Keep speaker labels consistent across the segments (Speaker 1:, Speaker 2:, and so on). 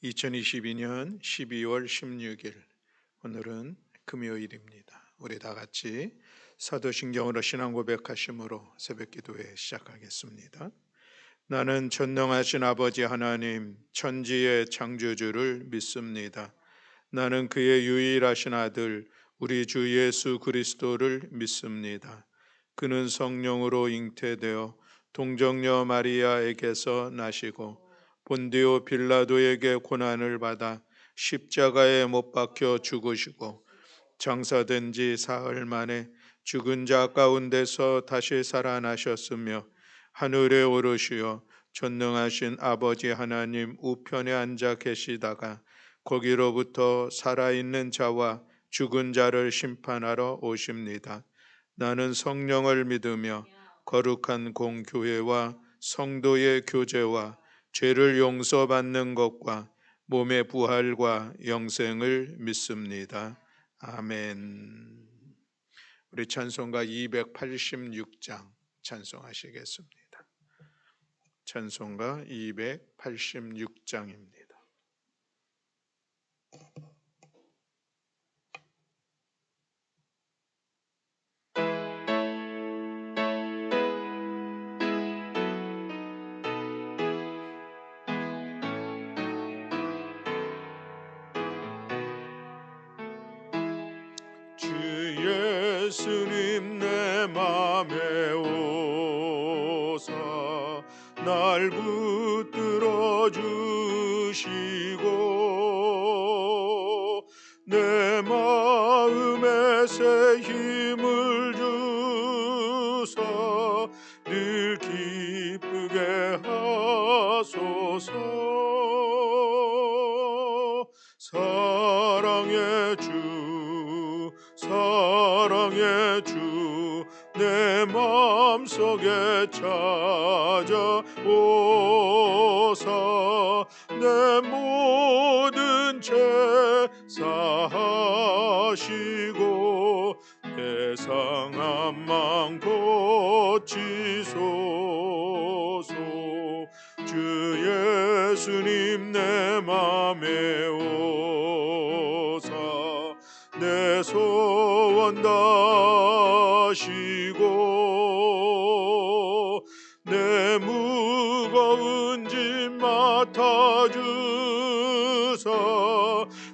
Speaker 1: 2022년 12월 16일, 오늘은 금요일입니다. 우리 다 같이 사도신경으로 신앙 고백하심으로 새벽 기도회 시작하겠습니다. 나는 전능하신 아버지 하나님, 천지의 창조주를 믿습니다. 나는 그의 유일하신 아들, 우리 주 예수 그리스도를 믿습니다. 그는 성령으로 잉태되어 동정녀 마리아에게서 나시고 본디오 빌라도에게 고난을 받아 십자가에 못 박혀 죽으시고 장사된 지 사흘 만에 죽은 자 가운데서 다시 살아나셨으며 하늘에 오르시어 전능하신 아버지 하나님 우편에 앉아 계시다가 거기로부터 살아있는 자와 죽은 자를 심판하러 오십니다. 나는 성령을 믿으며 거룩한 공교회와 성도의 교제와 죄를 용서받는 것과 몸의 부활과 영생을 믿습니다. 아멘. 우리 찬송가 286장 찬송하시겠습니다. 찬송가 286장입니다. 주 예수님 내 맘에 오사 날 붙들어 주시고 내 마음에 새 힘을 주사 늘 기쁘게 하소서. 사랑의 주, 사랑의 주, 내 마음속에 찾아오사 내 모든 죄 사하시고 내 상한 맘 고치소서. 주 예수님 내 맘에 오사 내 소원 다시고 내 무거운 짐 맡아주사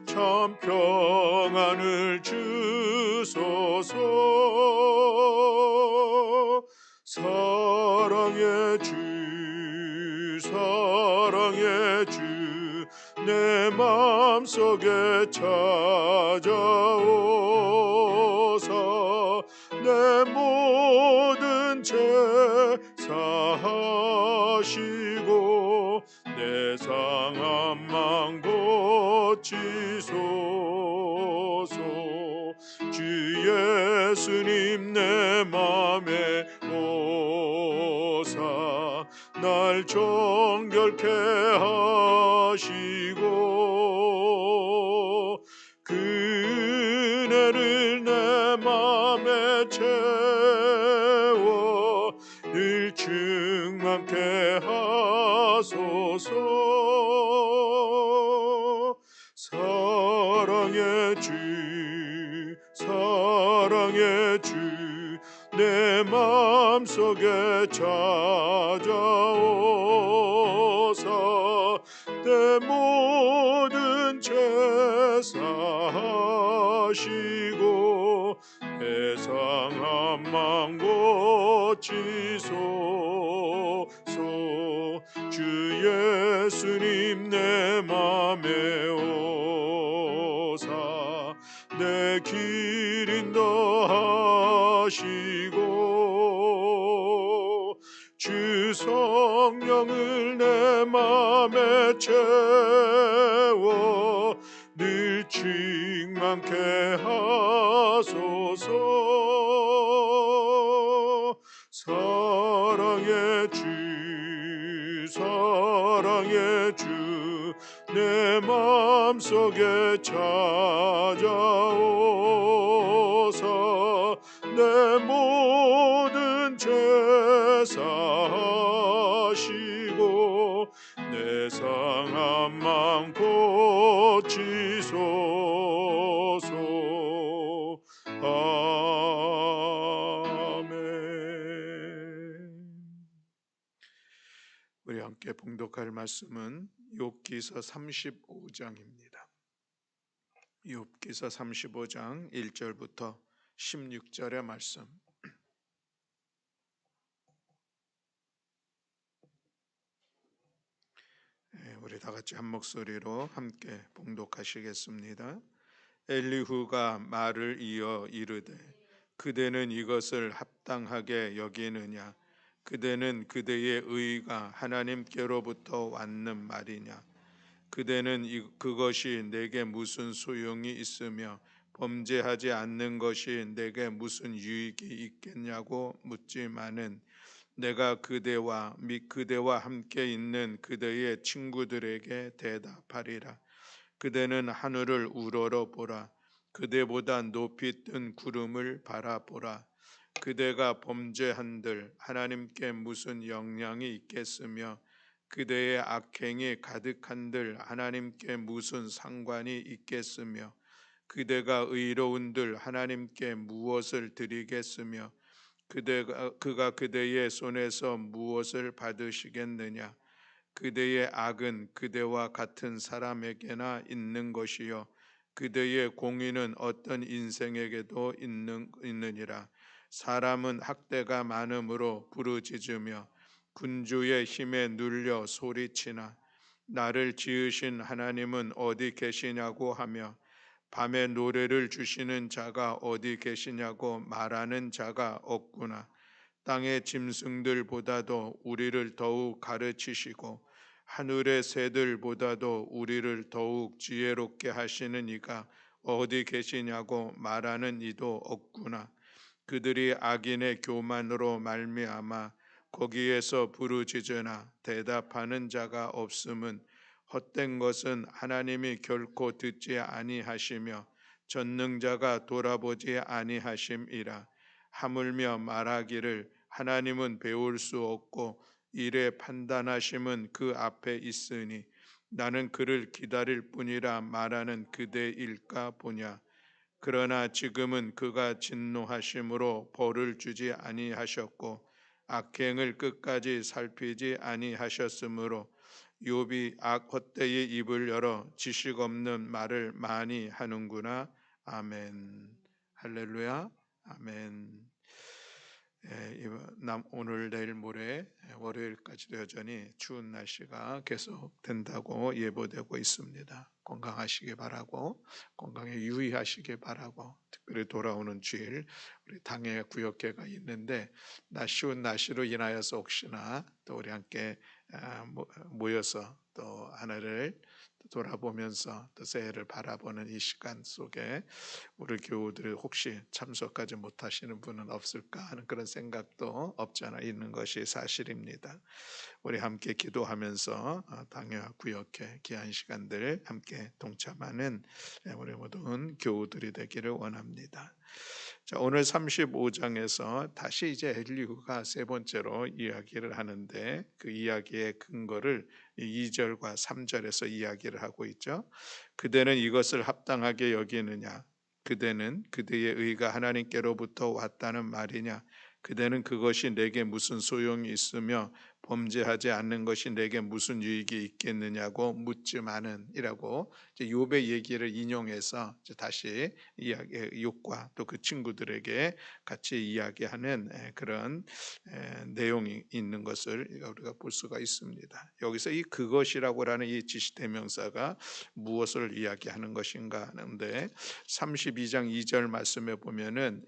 Speaker 1: 참 평안을 주소서. 사랑의 주, 사랑의 주, 내 마음속에 찾아오사 내 모든 죄 사하시고 내 상한 맘 고치소서. 주 예수님 내 맘에 오사 날 정결케 하시고 그 은혜를 내 맘에 채워 늘 충만케 하소서. 사랑의 주, 사랑의 주, 내 마음속에 찾아오사 내 모든 죄 사하시고 내 상한 맘 고치소서. 주 예수님 내 맘에 오사 내 길 인도하시고 주 성령을 내 맘에 채워 늘 충만케 하소서. 사랑의 주, 사랑의 주, 내 마음속에 찾아오사 내 모든 죄 사하시고 내 상한 맘 고치소서. 아멘. 우리 함께 봉독할 말씀은 욥기서 35장입니다. 욥기서 35장 1절부터 16절의 말씀. 우리 다 같이 한 목소리로 함께 봉독하시겠습니다. 엘리후가 말을 이어 이르되 그대는 이것을 합당하게 여기느냐? 그대는 그대의 의가 하나님께로부터 왔는 말이냐? 그대는 그것이 내게 무슨 소용이 있으며 범죄하지 않는 것이 내게 무슨 유익이 있겠냐고 묻지만은 내가 그대와 및 그대와 함께 있는 그대의 친구들에게 대답하리라. 그대는 하늘을 우러러 보라. 그대보다 높이 뜬 구름을 바라보라. 그대가 범죄한들 하나님께 무슨 영향이 있겠으며 그대의 악행이 가득한들 하나님께 무슨 상관이 있겠으며 그대가 의로운들 하나님께 무엇을 드리겠으며 그가 그대의 손에서 무엇을 받으시겠느냐? 그대의 악은 그대와 같은 사람에게나 있는 것이요 그대의 공의는 어떤 인생에게도 있느니라. 사람은 학대가 많음으로 부르짖으며 군주의 힘에 눌려 소리치나 나를 지으신 하나님은 어디 계시냐고 하며 밤에 노래를 주시는 자가 어디 계시냐고 말하는 자가 없구나. 땅의 짐승들보다도 우리를 더욱 가르치시고 하늘의 새들보다도 우리를 더욱 지혜롭게 하시는 이가 어디 계시냐고 말하는 이도 없구나. 그들이 악인의 교만으로 말미암아 거기에서 부르짖으나 대답하는 자가 없음은 헛된 것은 하나님이 결코 듣지 아니하시며 전능자가 돌아보지 아니하심이라. 하물며 말하기를 하나님은 배울 수 없고 일에 판단하심은 그 앞에 있으니 나는 그를 기다릴 뿐이라 말하는 그대일까 보냐. 그러나 지금은 그가 진노하심으로 벌을 주지 아니하셨고 악행을 끝까지 살피지 아니하셨으므로 욥이 헛되이 입을 열어 지식 없는 말을 많이 하는구나. 아멘. 할렐루야. 아멘. 오늘 내일 모레 월요일까지도 여전히 추운 날씨가 계속 된다고 예보되고 있습니다. 건강하시기 바라고 건강에 유의하시기 바라고 특별히 돌아오는 주일 우리 당의 구역회가 있는데 쉬운 날씨로 인하여서 혹시나 또 우리 함께 모여서 또 하나를 돌아보면서 또 새해를 바라보는 이 시간 속에 우리 교우들 혹시 참석하지 못하시는 분은 없을까 하는 그런 생각도 없지 않아 있는 것이 사실입니다. 우리 함께 기도하면서 당회와 구역회 귀한 시간들 함께 동참하는 우리 모든 교우들이 되기를 원합니다. 자, 오늘 35장에서 다시 이제 엘리후가 세 번째로 이야기를 하는데 그 이야기의 근거를 2절과 3절에서 이야기를 하고 있죠. 그대는 이것을 합당하게 여기느냐? 그대는 그대의 의가 하나님께로부터 왔다는 말이냐? 그대는 그것이 내게 무슨 소용이 있으며 범죄하지 않는 것이 내게 무슨 유익이 있겠느냐고 묻지만은 이라고 욥의 얘기를 인용해서 다시 이야기 욥과 또 그 친구들에게 같이 이야기하는 그런 내용이 있는 것을 우리가 볼 수가 있습니다. 여기서 이 그것이라고 하는 이 지시대명사가 무엇을 이야기하는 것인가 하는데 32장 2절 말씀에 보면은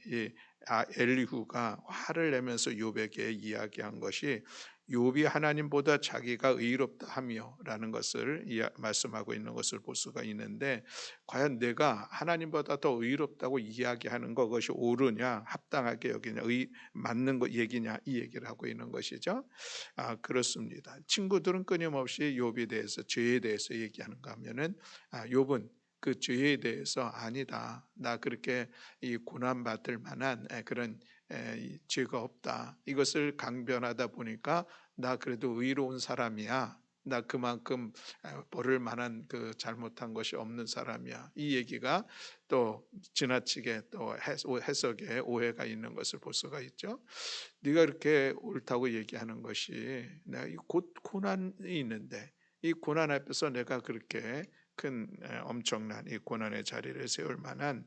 Speaker 1: 엘리후가 화를 내면서 욥에게 이야기한 것이 욥이 하나님보다 자기가 의롭다 하며라는 것을 말씀하고 있는 것을 볼 수가 있는데 과연 내가 하나님보다 더 의롭다고 이야기하는 것이 옳으냐 합당하게 여기냐 맞는 것 얘기냐 이 얘기를 하고 있는 것이죠. 그렇습니다. 친구들은 끊임없이 욥에 대해서 죄에 대해서 얘기하는가 하면은 욥은 그 죄에 대해서 아니다. 나 그렇게 이 고난 받을 만한 그런 죄가 없다. 이것을 강변하다 보니까 나 그래도 의로운 사람이야. 나 그만큼 버릴 만한 그 잘못한 것이 없는 사람이야. 이 얘기가 또 지나치게 또 해석에 오해가 있는 것을 볼 수가 있죠. 네가 이렇게 옳다고 얘기하는 것이 내가 곧 고난이 있는데 이 고난 앞에서 내가 그렇게 큰 엄청난 이 고난의 자리를 세울 만한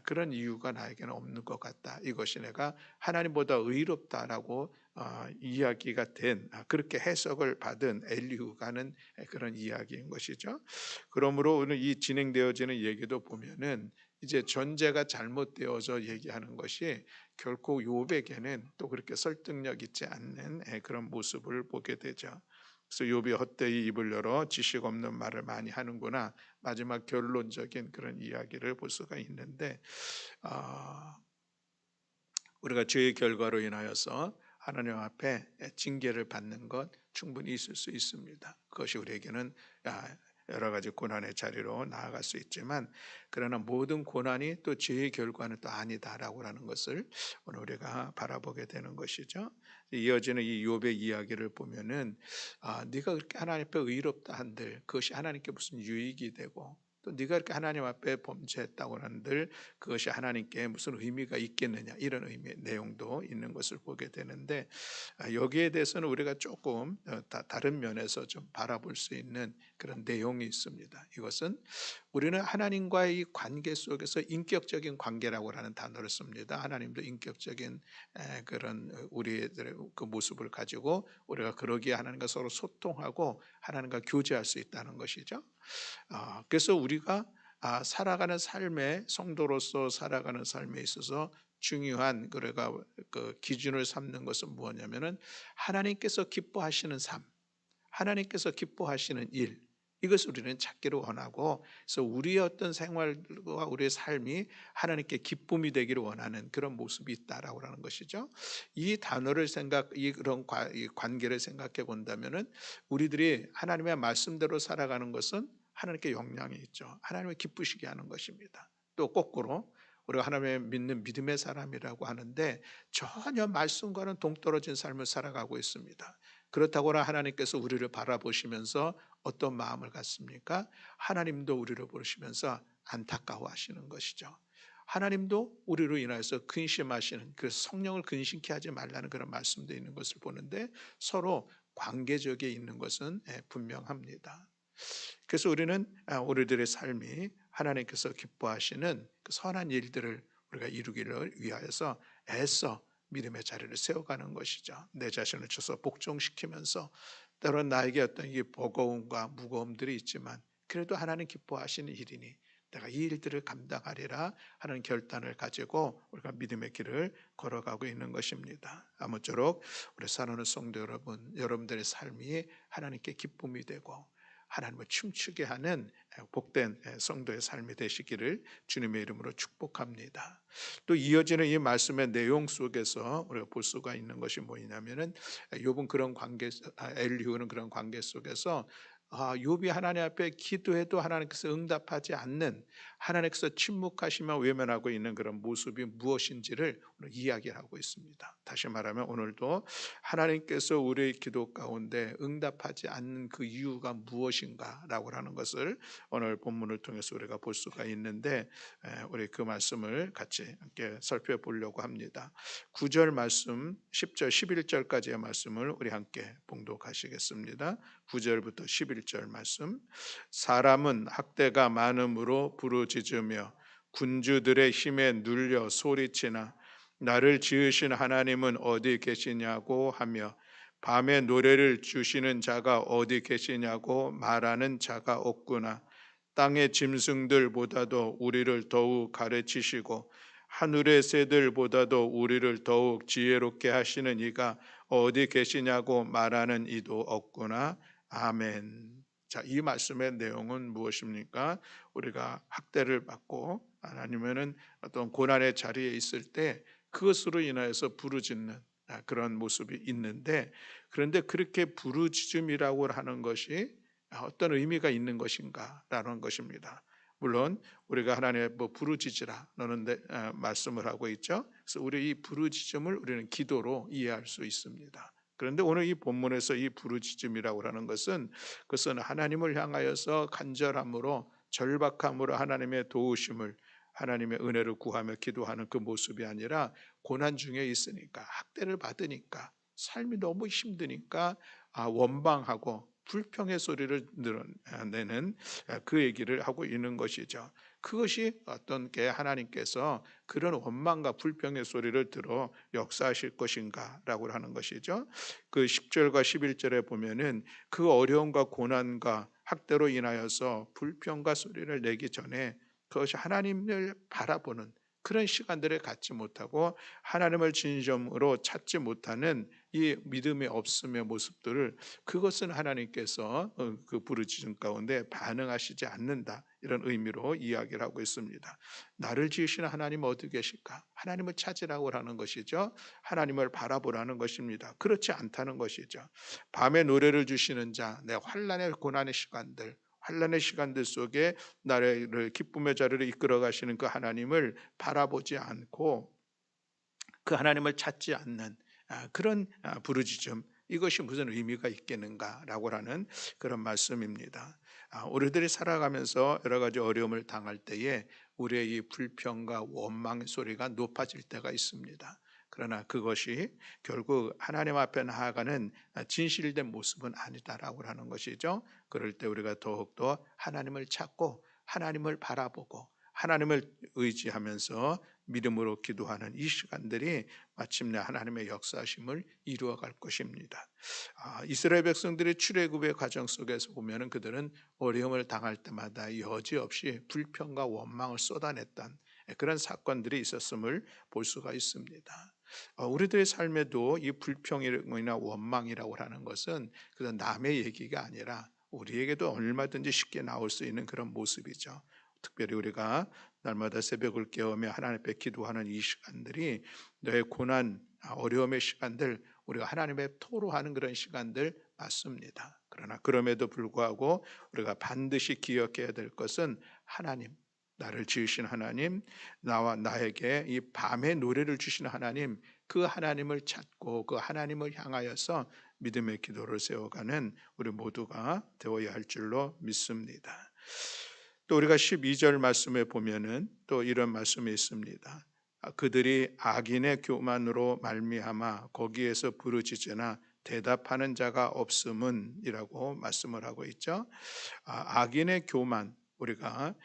Speaker 1: 그런 이유가 나에게는 없는 것 같다. 이것이 내가 하나님보다 의롭다라고 이야기가 된 그렇게 해석을 받은 엘리후가는 그런 이야기인 것이죠. 그러므로 오늘 이 진행되어지는 얘기도 보면은 이제 전제가 잘못되어져 얘기하는 것이 결코 욥에게는 또 그렇게 설득력 있지 않는 그런 모습을 보게 되죠. 그래서 욥이 헛되이 입을 열어 지식 없는 말을 많이 하는구나. 마지막 결론적인 그런 이야기를 볼 수가 있는데 우리가 죄의 결과로 인하여서 하나님 앞에 징계를 받는 것 충분히 있을 수 있습니다. 그것이 우리에게는 여러 가지 고난의 자리로 나아갈 수 있지만 그러나 모든 고난이 또 죄의 결과는 또 아니다라고 하는 것을 오늘 우리가 바라보게 되는 것이죠. 이어지는 이 욥의 이야기를 보면은 네가 그렇게 하나님 앞에 의롭다 한들 그것이 하나님께 무슨 유익이 되고 또 네가 이렇게 하나님 앞에 범죄했다고 한들 그것이 하나님께 무슨 의미가 있겠느냐 이런 의미의 내용도 있는 것을 보게 되는데 여기에 대해서는 우리가 조금 다른 면에서 좀 바라볼 수 있는 그런 내용이 있습니다. 이것은 우리는 하나님과의 이 관계 속에서 인격적인 관계라고 하는 단어를 씁니다. 하나님도 인격적인 그런 우리들의 그 모습을 가지고 우리가 그러기에 하나님과 서로 소통하고 하나님과 교제할 수 있다는 것이죠. 그래서 우리가 살아가는 삶에 성도로서 살아가는 삶에 있어서 중요한 그래가 그 기준을 삼는 것은 무엇냐면은 하나님께서 기뻐하시는 삶, 하나님께서 기뻐하시는 일 이것을 우리는 찾기를 원하고 그래서 우리의 어떤 생활과 우리의 삶이 하나님께 기쁨이 되기를 원하는 그런 모습이 있다라고 하는 것이죠. 이 단어를 그런 이 관계를 생각해 본다면은 우리들이 하나님의 말씀대로 살아가는 것은 하나님께 영향이 있죠. 하나님을 기쁘시게 하는 것입니다. 또 거꾸로 우리가 하나님의 믿는 믿음의 사람이라고 하는데 전혀 말씀과는 동떨어진 삶을 살아가고 있습니다. 그렇다고나 하나님께서 우리를 바라보시면서 어떤 마음을 갖습니까? 하나님도 우리를 보시면서 안타까워하시는 것이죠. 하나님도 우리로 인하여서 근심하시는 그 성령을 근심케 하지 말라는 그런 말씀도 있는 것을 보는데 서로 관계적에 있는 것은 분명합니다. 그래서 우리는 우리들의 삶이 하나님께서 기뻐하시는 그 선한 일들을 우리가 이루기를 위하여서 애써 믿음의 자리를 세워가는 것이죠. 내 자신을 쳐서 복종시키면서 때로는 나에게 어떤 이 버거움과 무거움들이 있지만 그래도 하나님 기뻐하시는 일이니 내가 이 일들을 감당하리라 하는 결단을 가지고 우리가 믿음의 길을 걸어가고 있는 것입니다. 아무쪼록 우리 사랑하는 성도 여러분, 여러분들의 삶이 하나님께 기쁨이 되고 하나님을 춤추게 하는 복된 성도의 삶이 되시기를 주님의 이름으로 축복합니다. 또 이어지는 이 말씀의 내용 속에서 우리가 볼 수가 있는 것이 뭐냐면은 욥은 그런 관계, 엘리후는 그런 관계 속에서 욥이 하나님 앞에 기도해도 하나님께서 응답하지 않는 하나님께서 침묵하시며 외면하고 있는 그런 모습이 무엇인지를 오늘 이야기하고 있습니다. 다시 말하면 오늘도 하나님께서 우리의 기도 가운데 응답하지 않는 그 이유가 무엇인가라고 하는 것을 오늘 본문을 통해서 우리가 볼 수가 있는데 우리 그 말씀을 같이 함께 살펴보려고 합니다. 9절 말씀, 10절, 11절까지의 말씀을 우리 함께 봉독하시겠습니다. 9절부터 11절 말씀. 사람은 학대가 많음으로 부르짖으며 군주들의 힘에 눌려 소리치나 나를 지으신 하나님은 어디 계시냐고 하며 밤에 노래를 주시는 자가 어디 계시냐고 말하는 자가 없구나. 땅의 짐승들보다도 우리를 더욱 가르치시고 하늘의 새들보다도 우리를 더욱 지혜롭게 하시는 이가 어디 계시냐고 말하는 이도 없구나. 아멘. 자, 이 말씀의 내용은 무엇입니까? 우리가 학대를 받고 아니면은 어떤 고난의 자리에 있을 때 그것으로 인하여서 부르짖는 그런 모습이 있는데 그런데 그렇게 부르짖음이라고 하는 것이 어떤 의미가 있는 것인가라는 것입니다. 물론 우리가 하나님의 부르짖으라 너는 말씀을 하고 있죠. 그래서 우리 이 부르짖음을 우리는 기도로 이해할 수 있습니다. 그런데 오늘 이 본문에서 이 부르짖음이라고 하는 것은 그것은 하나님을 향하여서 간절함으로 절박함으로 하나님의 도우심을 하나님의 은혜를 구하며 기도하는 그 모습이 아니라 고난 중에 있으니까 학대를 받으니까 삶이 너무 힘드니까 원망하고 불평의 소리를 내는 그 얘기를 하고 있는 것이죠. 그것이 어떤 게 하나님께서 그런 원망과 불평의 소리를 들어 역사하실 것인가라고 하는 것이죠. 그 10절과 11절에 보면은 그 어려움과 고난과 학대로 인하여서 불평과 소리를 내기 전에 그것이 하나님을 바라보는 그런 시간들을 갖지 못하고 하나님을 진심으로 찾지 못하는 이 믿음이 없음의 모습들을 그것은 하나님께서 그 부르짖음 가운데 반응하시지 않는다 이런 의미로 이야기를 하고 있습니다. 나를 지으시는 하나님 어디 계실까? 하나님을 찾으라고 하는 것이죠. 하나님을 바라보라는 것입니다. 그렇지 않다는 것이죠. 밤에 노래를 주시는 자, 내 환난의 고난의 시간들 환난의 시간들 속에 나를 기쁨의 자리로 이끌어 가시는 그 하나님을 바라보지 않고 그 하나님을 찾지 않는 그런 부르짖음 이것이 무슨 의미가 있겠는가라고 하는 그런 말씀입니다. 우리들이 살아가면서 여러 가지 어려움을 당할 때에 우리의 이 불평과 원망의 소리가 높아질 때가 있습니다. 그러나 그것이 결국 하나님 앞에 나아가는 진실된 모습은 아니다라고 하는 것이죠. 그럴 때 우리가 더욱더 하나님을 찾고 하나님을 바라보고 하나님을 의지하면서 믿음으로 기도하는 이 시간들이 마침내 하나님의 역사심을 이루어갈 것입니다. 이스라엘 백성들의 출애굽의 과정 속에서 보면은 그들은 어려움을 당할 때마다 여지없이 불평과 원망을 쏟아냈던 그런 사건들이 있었음을 볼 수가 있습니다. 우리들의 삶에도 이 불평이나 원망이라고 하는 것은 그냥 남의 얘기가 아니라 우리에게도 얼마든지 쉽게 나올 수 있는 그런 모습이죠. 특별히 우리가 날마다 새벽을 깨우며 하나님 앞에 기도하는 이 시간들이 너의 고난, 어려움의 시간들, 우리가 하나님 앞에 토로하는 그런 시간들 맞습니다. 그러나 그럼에도 불구하고 우리가 반드시 기억해야 될 것은 하나님, 나를 지으신 하나님, 나와 나에게 이 밤에 노래를 주시는 하나님, 그 하나님을 찾고 그 하나님을 향하여서 믿음의 기도를 세워가는 우리 모두가 되어야 할 줄로 믿습니다. 또 우리가 12절 말씀에 보면은 또 이런 말씀이 있습니다. 그들이 악인의 교만으로 말미암아 거기에서 부르짖으나 대답하는 자가 없음은이라고 말씀을 하고 있죠. 악인의 교만 우리가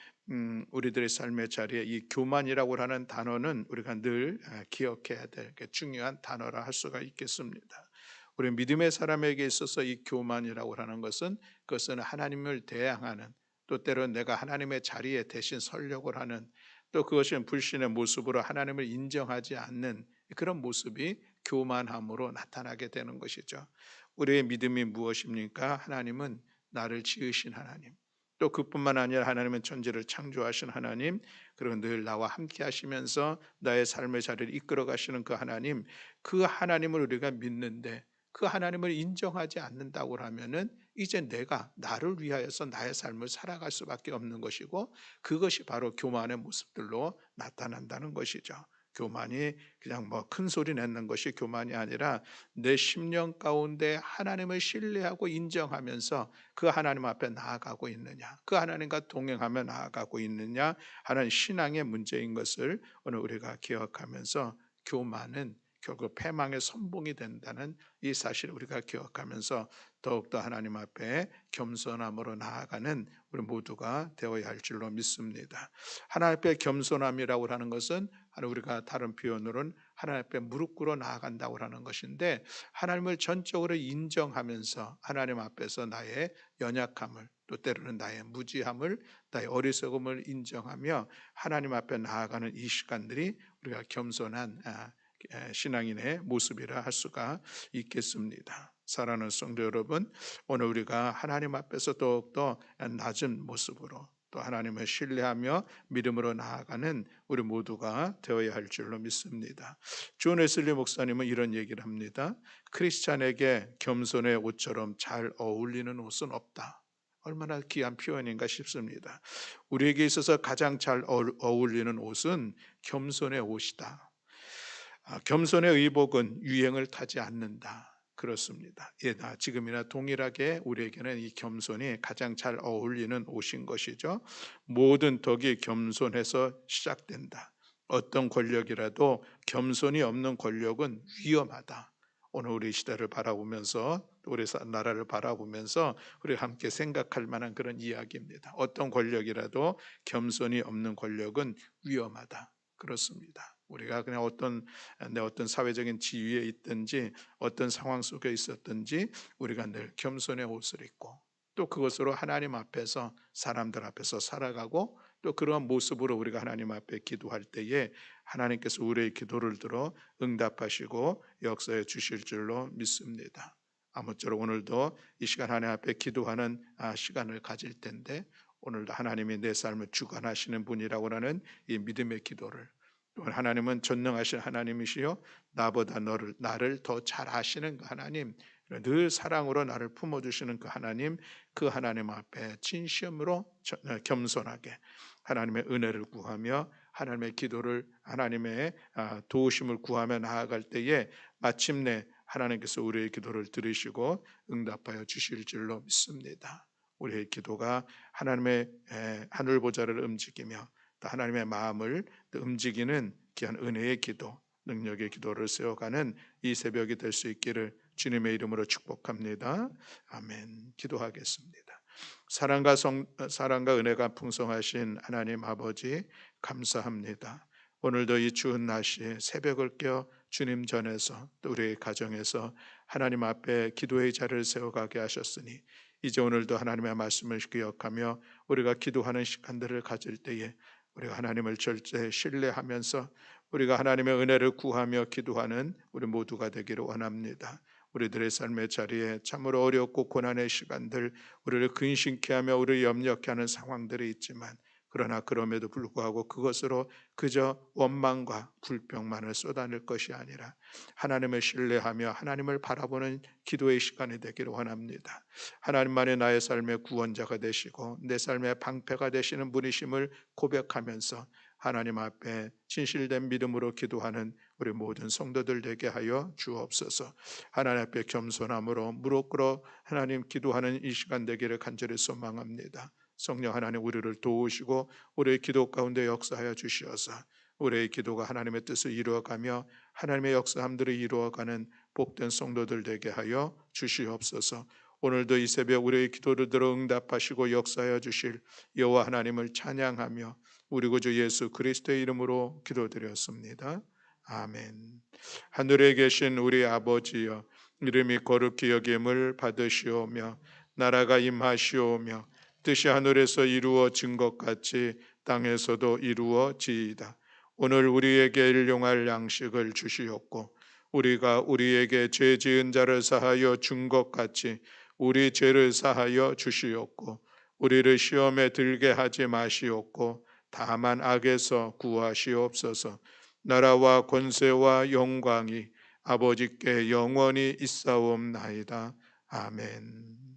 Speaker 1: 우리들의 삶의 자리에 이 교만이라고 하는 단어는 우리가 늘 기억해야 될 중요한 단어라 할 수가 있겠습니다. 우리 믿음의 사람에게 있어서 이 교만이라고 하는 것은 그것은 하나님을 대항하는 또 때로는 내가 하나님의 자리에 대신 서려고 하는 또 그것은 불신의 모습으로 하나님을 인정하지 않는 그런 모습이 교만함으로 나타나게 되는 것이죠. 우리의 믿음이 무엇입니까? 하나님은 나를 지으신 하나님 또 그뿐만 아니라 하나님은 천지를 창조하신 하나님 그리고 늘 나와 함께 하시면서 나의 삶의 자리를 이끌어 가시는 그 하나님 그 하나님을 우리가 믿는데 그 하나님을 인정하지 않는다고 하면은 이제 내가 나를 위하여서 나의 삶을 살아갈 수밖에 없는 것이고 그것이 바로 교만의 모습들로 나타난다는 것이죠. 교만이 그냥 뭐 큰 소리 내는 것이 교만이 아니라 내 심령 가운데 하나님을 신뢰하고 인정하면서 그 하나님 앞에 나아가고 있느냐 그 하나님과 동행하며 나아가고 있느냐 하는 신앙의 문제인 것을 오늘 우리가 기억하면서 교만은 결국 패망의 선봉이 된다는 이 사실을 우리가 기억하면서 더욱더 하나님 앞에 겸손함으로 나아가는 우리 모두가 되어야 할 줄로 믿습니다. 하나님 앞에 겸손함이라고 하는 것은 우리가 다른 표현으로는 하나님 앞에 무릎 꿇어 나아간다고 하는 것인데 하나님을 전적으로 인정하면서 하나님 앞에서 나의 연약함을 또 때로는 나의 무지함을 나의 어리석음을 인정하며 하나님 앞에 나아가는 이 시간들이 우리가 겸손한 신앙인의 모습이라 할 수가 있겠습니다. 사랑하는 성도 여러분, 오늘 우리가 하나님 앞에서 더욱더 낮은 모습으로 또 하나님을 신뢰하며 믿음으로 나아가는 우리 모두가 되어야 할 줄로 믿습니다. 존 웨슬리 목사님은 이런 얘기를 합니다. 크리스찬에게 겸손의 옷처럼 잘 어울리는 옷은 없다. 얼마나 귀한 표현인가 싶습니다. 우리에게 있어서 가장 잘 어울리는 옷은 겸손의 옷이다. 겸손의 의복은 유행을 타지 않는다. 그렇습니다. 예나 지금이나 동일하게 우리에게는 이 겸손이 가장 잘 어울리는 옷인 것이죠. 모든 덕이 겸손해서 시작된다. 어떤 권력이라도 겸손이 없는 권력은 위험하다. 오늘 우리 시대를 바라보면서 우리 나라를 바라보면서 우리 함께 생각할 만한 그런 이야기입니다. 어떤 권력이라도 겸손이 없는 권력은 위험하다. 그렇습니다. 우리가 그냥 어떤 사회적인 지위에 있든지 어떤 상황 속에 있었든지 우리가 늘 겸손의 옷을 입고 또 그것으로 하나님 앞에서 사람들 앞에서 살아가고 또 그러한 모습으로 우리가 하나님 앞에 기도할 때에 하나님께서 우리의 기도를 들어 응답하시고 역사해 주실 줄로 믿습니다. 아무쪼록 오늘도 이 시간 하나님 앞에 기도하는 시간을 가질 텐데 오늘도 하나님이 내 삶을 주관하시는 분이라고 하는 이 믿음의 기도를, 또 하나님은 전능하신 하나님이시요 나보다 나를 더 잘 아시는 그 하나님, 늘 사랑으로 나를 품어주시는 그 하나님 앞에 진심으로 겸손하게 하나님의 은혜를 구하며 하나님의 기도를, 하나님의 도우심을 구하며 나아갈 때에 마침내 하나님께서 우리의 기도를 들으시고 응답하여 주실 줄로 믿습니다. 우리의 기도가 하나님의 하늘 보좌를 움직이며 또 하나님의 마음을 움직이는 귀한 은혜의 기도, 능력의 기도를 세워가는 이 새벽이 될 수 있기를 주님의 이름으로 축복합니다. 아멘. 기도하겠습니다. 사랑과 은혜가 풍성하신 하나님 아버지 감사합니다. 오늘도 이 추운 날씨에 새벽을 깨어 주님 전에서 또 우리의 가정에서 하나님 앞에 기도의 자리를 세워가게 하셨으니 이제 오늘도 하나님의 말씀을 기억하며 우리가 기도하는 시간들을 가질 때에 우리가 하나님을 절대 신뢰하면서 우리가 하나님의 은혜를 구하며 기도하는 우리 모두가 되기를 원합니다. 우리들의 삶의 자리에 참으로 어렵고 고난의 시간들, 우리를 근심케 하며 우리를 염려케 하는 상황들이 있지만 그러나 그럼에도 불구하고 그것으로 그저 원망과 불평만을 쏟아낼 것이 아니라 하나님을 신뢰하며 하나님을 바라보는 기도의 시간이 되기를 원합니다. 하나님만이 나의 삶의 구원자가 되시고 내 삶의 방패가 되시는 분이심을 고백하면서 하나님 앞에 진실된 믿음으로 기도하는 우리 모든 성도들 되게 하여 주옵소서. 하나님 앞에 겸손함으로 무릎 꿇어 하나님 기도하는 이 시간 되기를 간절히 소망합니다. 성령 하나님 우리를 도우시고 우리의 기도 가운데 역사하여 주시어서 우리의 기도가 하나님의 뜻을 이루어가며 하나님의 역사함들을 이루어가는 복된 성도들 되게 하여 주시옵소서. 오늘도 이 새벽 우리의 기도를 들어 응답하시고 역사하여 주실 여호와 하나님을 찬양하며 우리 구주 예수 그리스도의 이름으로 기도드렸습니다. 아멘. 하늘에 계신 우리 아버지여, 이름이 거룩히 여김을 받으시오며 나라가 임하시오며 뜻이 하늘에서 이루어진 것 같이 땅에서도 이루어지이다. 오늘 우리에게 일용할 양식을 주시옵고 우리가 우리에게 죄 지은 자를 사하여 준 것 같이 우리 죄를 사하여 주시옵고 우리를 시험에 들게 하지 마시옵고 다만 악에서 구하시옵소서. 나라와 권세와 영광이 아버지께 영원히 있사옵나이다. 아멘.